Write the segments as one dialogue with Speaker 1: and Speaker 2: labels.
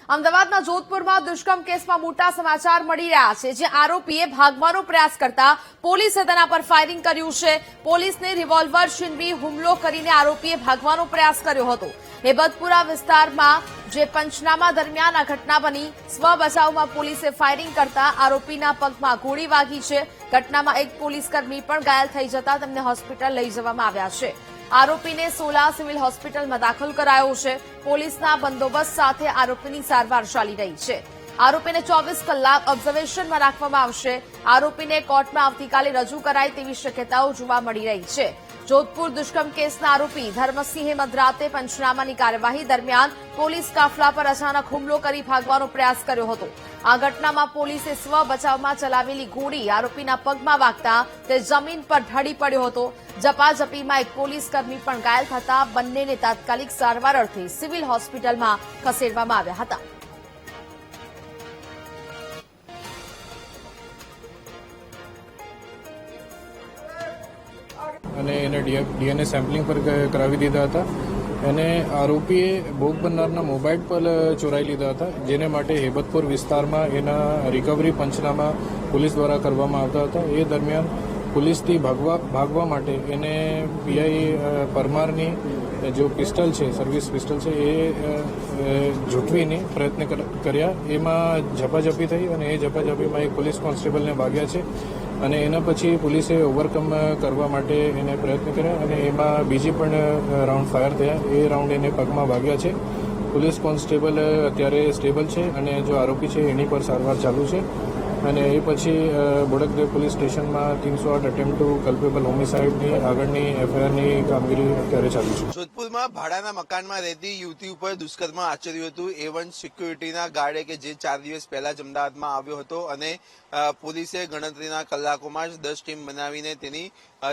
Speaker 1: અમદાવાદના જોધપુરમાં દુષ્કર્મ કેસમાં મોટા સમાચાર મળી રહ્યા છે, જે આરોપીએ ભાગવાનો પ્રયાસ કરતા પોલીસે તેના પર ફાયરિંગ કર્યું છે। પોલીસને રિવોલ્વર છીનવી હુમલો કરીને આરોપીએ ભાગવાનો પ્રયાસ કર્યો હતો। હેબતપુરા વિસ્તારમાં જે પંચનામા દરમિયાન આ ઘટના બની। સ્વ બચાવમાં પોલીસે ફાયરિંગ કરતા આરોપીના પગમાં ગોળી વાગી છે। ઘટનામાં એક પોલીસકર્મી પણ ઘાયલ થઈ જતા તેમને હોસ્પિટલ લઈ જવામાં આવ્યા છે। આરોપીને સોલા સિવિલ હોસ્પિટલમાં દાખલ કરાયો છે। પોલીસના બંદોબસ્ત સાથે આરોપીની સારવાર ચાલી રહી છે। આરોપીને 24 કલાક ઓબ્ઝર્વેશનમાં રાખવામાં આવશે। આરોપીને કોર્ટમાં આવતીકાલે રજૂ કરાય તેવી શક્યતાઓ જોવા મળી રહી છે। જોધપુર દુષ્કર્મ કેસના આરોપી ધર્મસિંહે મધરાતે પંચનામાની કાર્યવાહી દરમિયાન પોલીસ કાફલા પર અચાનક હુમલો કરી ભાગવાનો પ્રયાસ કર્યો હતો। આ ઘટનામાં પોલીસે સ્વ બચાવમાં ચલાવેલી ગોળી આરોપીના પગમાં વાગતા તે જમીન પર ઢળી પડ્યો હતો। ઝપાઝપીમાં એક પોલીસકર્મી પણ ઘાયલ થતા બંનેને તાત્કાલિક સારવાર અર્થે સિવિલ હોસ્પિટલમાં ખસેડવામાં આવ્યા હતા।
Speaker 2: અને એને ડીએનએ સેમ્પલિંગ પર કરાવી દીધા હતા। અને આરોપીએ ભોગ બનનારના મોબાઈલ પર ચોરાઈ લીધા હતા, જેને માટે હેબતપુર વિસ્તારમાં એના રિકવરી પંચનામા પોલીસ દ્વારા કરવામાં આવતા હતા। એ દરમિયાન પોલીસથી ભાગવા માટે એને પીઆઈ પરમારની જો પિસ્ટલ છે, સર્વિસ પિસ્ટલ છે, એ ઝૂંટવીને પ્રયત્ન કર્યા। એમાં ઝપાઝપી થઈ અને એ ઝપાઝપીમાં એક પોલીસ કોન્સ્ટેબલને વાગ્યા છે અને એના પછી પોલીસે ઓવરકમ કરવા માટે એને પ્રયત્ન કર્યા અને એમાં બીજી પણ રાઉન્ડ ફાયર થયા। એ રાઉન્ડ એને પગમાં વાગ્યા છે। પોલીસ કોન્સ્ટેબલ અત્યારે સ્ટેબલ છે અને જો આરોપી છે એની પર સારવાર ચાલુ છે અને એ પછી બોડકદેવ પોલીસ સ્ટેશનમાં 308 અટેમ્પ્ટ ટુ કલ્પેબલ હોમિસાઇડની આગળની એફઆઈઆરની કામગીરી અત્યારે ચાલુ છે।
Speaker 3: જોધપુરમાં ભાડાના મકાનમાં રહેતી યુવતી ઉપર દુષ્કર્મ આચર્યું હતું। A1 સિક્યુરિટીના ગાર્ડે કે જે 4 દિવસ પહેલા જ અમદાવાદમાં આવ્યો હતો અને પોલીસે ગણતરીના કલાકોમાં જ 10 ટીમ બનાવીને તેની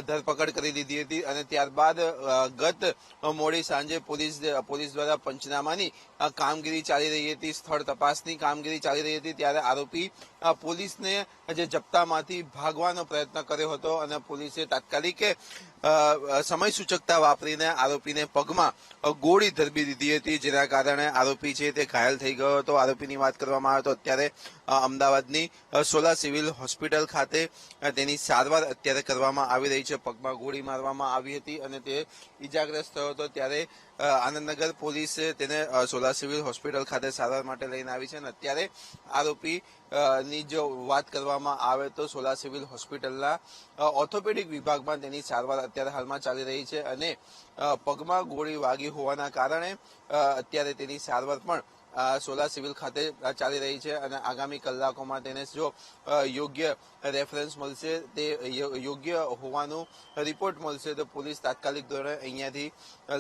Speaker 3: ધરપકડ કરી દીધી હતી અને ત્યારબાદ ગત મોડી સાંજે પોલીસ દ્વારા પંચનામાની કામગીરી ચાલી રહી હતી, સ્થળ તપાસની કામગીરી ચાલી રહી હતી, ત્યારે આરોપી પોલીસને જે જપ્તામાંથી ભાગવાનો પ્રયત્ન કર્યો હતો અને પોલીસે તાત્કાલિક સમય સૂચકતા વાપરીને આરોપીને પગમાં ગોળી ધરબી દીધી હતી, જેના કારણે આરોપી છે તે ઘાયલ થઈ ગયો હતો। આરોપીની વાત કરવામાં આવે તો અત્યારે અમદાવાદની સોલા સિવિલ હોસ્પિટલ ખાતે તેની સારવાર અત્યારે કરવામાં આવી રહી છે। પગમાં ગોળી મારવામાં આવી હતી અને તે ઈજાગ્રસ્ત થયો હતો, ત્યારે આનંદનગર પોલીસે તેને સોલા સિવિલ હોસ્પિટલ ખાતે સારવાર માટે લઈને આવી છે અને અત્યારે આરોપી ની જો વાત કરવામાં આવે તો સોલા સિવિલ હોસ્પિટલના ઓર્થોપેડિક વિભાગમાં તેની સારવાર અત્યારે હાલમાં ચાલી રહી છે અને પગમાં ગોળી વાગી હોવાના કારણે અત્યારે તેની સારવાર પણ સોલા સિવિલ ખાતે ચાલી રહી છે અને આગામી કલાકોમાં તેને જો યોગ્ય રેફરન્સ મળશે, તે યોગ્ય હોવાનું રિપોર્ટ મળશે તો પોલીસ તાત્કાલિક ધોરણે અહીંયાથી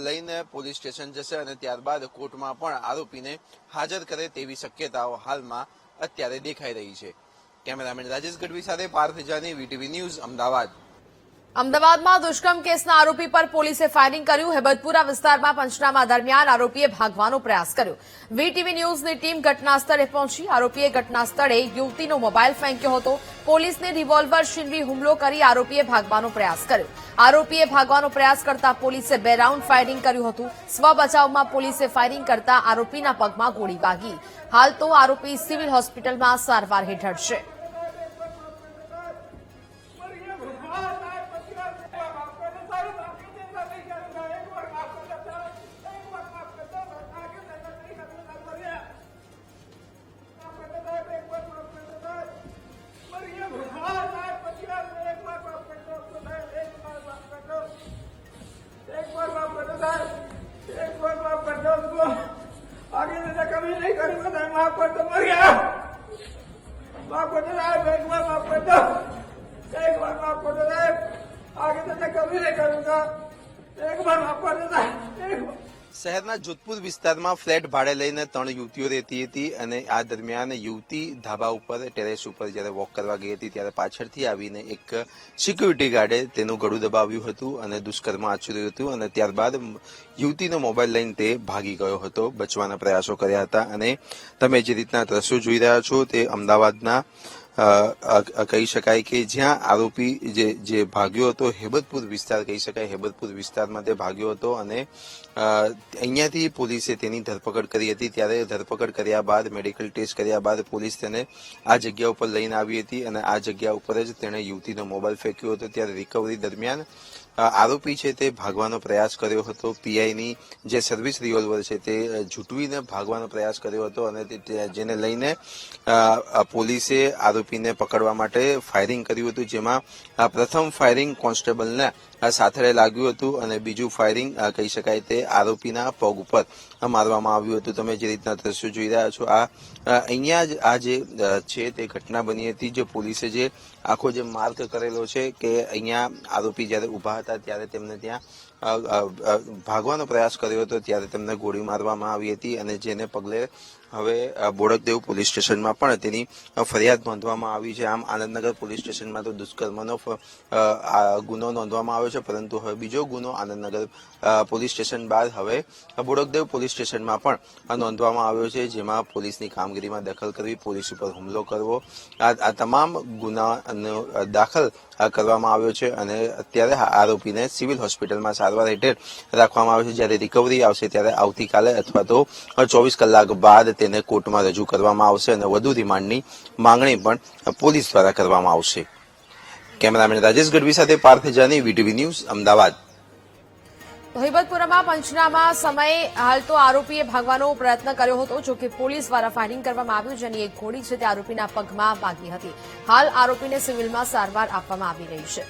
Speaker 3: લઈને પોલીસ સ્ટેશન જશે અને ત્યારબાદ કોર્ટમાં પણ આરોપીને હાજર કરે તેવી શક્યતાઓ હાલમાં અત્યારે દેખાઈ રહી છે। કેમેરામેન રાજેશ ગઢવી સાથે પાર્થ જાની, વીટીવી ન્યૂઝ, અમદાવાદ।
Speaker 1: અમદાવાદમાં દુષ્કર્મ કેસના આરોપી પર પોલીસે ફાયરિંગ કર્યું। હેબતપુરા વિસ્તારમાં પંચનામા દરમિયાન આરોપીએ ભાગવાનો પ્રયાસ કર્યો। વીટીવી ન્યૂઝની ટીમ ઘટના સ્થળે પહોંચી। આરોપીએ ઘટના સ્થળે યુવતીનો મોબાઈલ ફેંક્યો હતો। પોલીસને રિવોલ્વર છીનવી હુમલો કરી આરોપીએ ભાગવાનો પ્રયાસ કર્યો। આરોપીએ ભાગવાનો પ્રયાસ કરતા પોલીસે 2 રાઉન્ડ ફાયરિંગ કર્યું હતું। સ્વ બચાવમાં પોલીસે ફાયરિંગ કરતા આરોપીના પગમાં ગોળી વાગી। હાલ તો આરોપી સિવિલ હોસ્પિટલમાં સારવાર હેઠળ છે।
Speaker 4: आगे से कभी नहीं करूंगा, मैं माफ कर दो, मर गया, माफ कर दो साहब, एक बार माफ कर दो, एक बार माफ कर दो साहब, आगे से कभी नहीं करूंगा, एक बार माफ कर दो साहब, एक बार।
Speaker 3: શહેરના જોધપુર વિસ્તારમાં ફ્લેટ ભાડે લઈને 3 યુવતીઓ રહેતી હતી અને આ દરમિયાન યુવતી ધાબા ઉપર ટેરેસ ઉપર જ્યારે વોક કરવા ગઈ હતી ત્યારે પાછળથી આવીને એક સિક્યુરિટી ગાર્ડે તેનું ગળું દબાવ્યું હતું અને દુષ્કર્મ આચર્યું હતું અને ત્યારબાદ યુવતીનો મોબાઈલ લઈને તે ભાગી ગયો હતો। બચવાના પ્રયાસો કર્યા હતા અને તમે જે રીતના દ્રશ્યો જોઈ રહ્યા છો તે અમદાવાદના કહી શકાય કે જ્યાં આરોપી જે ભાગ્યો હતો હેબતપુર વિસ્તાર કહી શકાય, હેબતપુર વિસ્તારમાં તે ભાગ્યો હતો અને અહીંયાથી પોલીસે તેની ધરપકડ કરી હતી. ત્યારે ધરપકડ કર્યા બાદ મેડિકલ ટેસ્ટ કર્યા બાદ પોલીસ તેને આ જગ્યા ઉપર લઈને આવી હતી અને આ જગ્યા ઉપર જ તેણે યુવતીનો મોબાઈલ ફેંક્યો હતો. ત્યારે રિકવરી દરમિયાન આરોપી છે તે ભાગવાનો પ્રયાસ કર્યો હતો. પીઆઈની જે સર્વિસ રિવોલ્વર છે તે ઝૂંટવીને ભાગવાનો પ્રયાસ કર્યો હતો અને જેને લઈને પોલીસે આરોપીને પકડવા માટે ફાયરિંગ કર્યું હતું, જેમાં પ્રથમ ફાયરિંગ કોન્સ્ટેબલને સાથે લાગ્યું હતું અને બીજું ફાયરિંગ કહી શકાય તે આરોપીના પગ ઉપર મારવામાં આવ્યું હતું. તમે જે રીતના દ્રશ્યો જોઈ રહ્યા છો, અહીંયા જ આ જે છે તે ઘટના બની હતી. જે પોલીસે જે આખો જે માર્ક કરેલો છે કે અહીંયા આરોપી જયારે ઉભા હતા ત્યારે તેમને ત્યાં ભાગવાનો પ્રયાસ કર્યો હતો, ત્યારે તેમને ગોળી મારવામાં આવી હતી અને જેને પગલે હવે બોડકદેવ પોલીસ સ્ટેશનમાં પણ તેની ફરિયાદ નોંધવામાં આવી છે. આમ આનંદનગર પોલીસ સ્ટેશનમાં તો દુષ્કર્મનો ગુનો નોંધવામાં આવ્યો છે, પરંતુ હવે બીજો ગુનો આનંદનગર પોલીસ સ્ટેશન બાદ હવે બોડકદેવ પોલીસ સ્ટેશનમાં પણ નોંધવામાં આવ્યો છે, જેમાં પોલીસની કામગીરીમાં દખલ કરવી, પોલીસ ઉપર હુમલો કરવો, આ તમામ ગુનાનો દાખલ કરવામાં આવ્યો છે અને અત્યારે આરોપીને સિવિલ હોસ્પિટલમાં સારવાર હેઠળ રાખવામાં આવ્યો છે. જ્યારે રિકવરી આવશે ત્યારે આવતીકાલે અથવા તો 24 કલાક બાદ તેને કોર્ટમાં રજૂ કરવામાં આવશે અને વધુ રિમાન્ડની માંગણી પણ પોલીસ દ્વારા કરવામાં આવશે. કેમેરામેન રાજેશ ગઢવી સાથે પાર્થ જાની, વીટીવી ન્યૂઝ, અમદાવાદ.
Speaker 1: હિબતપુરામાં પંચનામા સમયે હાલ તો આરોપીએ ભાગવાનો પ્રયત્ન કર્યો હતો, જોકે પોલીસ દ્વારા ફાયરિંગ કરવામાં આવ્યું, જેની એક ગોળી છે તે આરોપીના પગમાં વાગી હતી. હાલ આરોપીને સિવિલમાં સારવાર આપવામાં આવી રહી છે.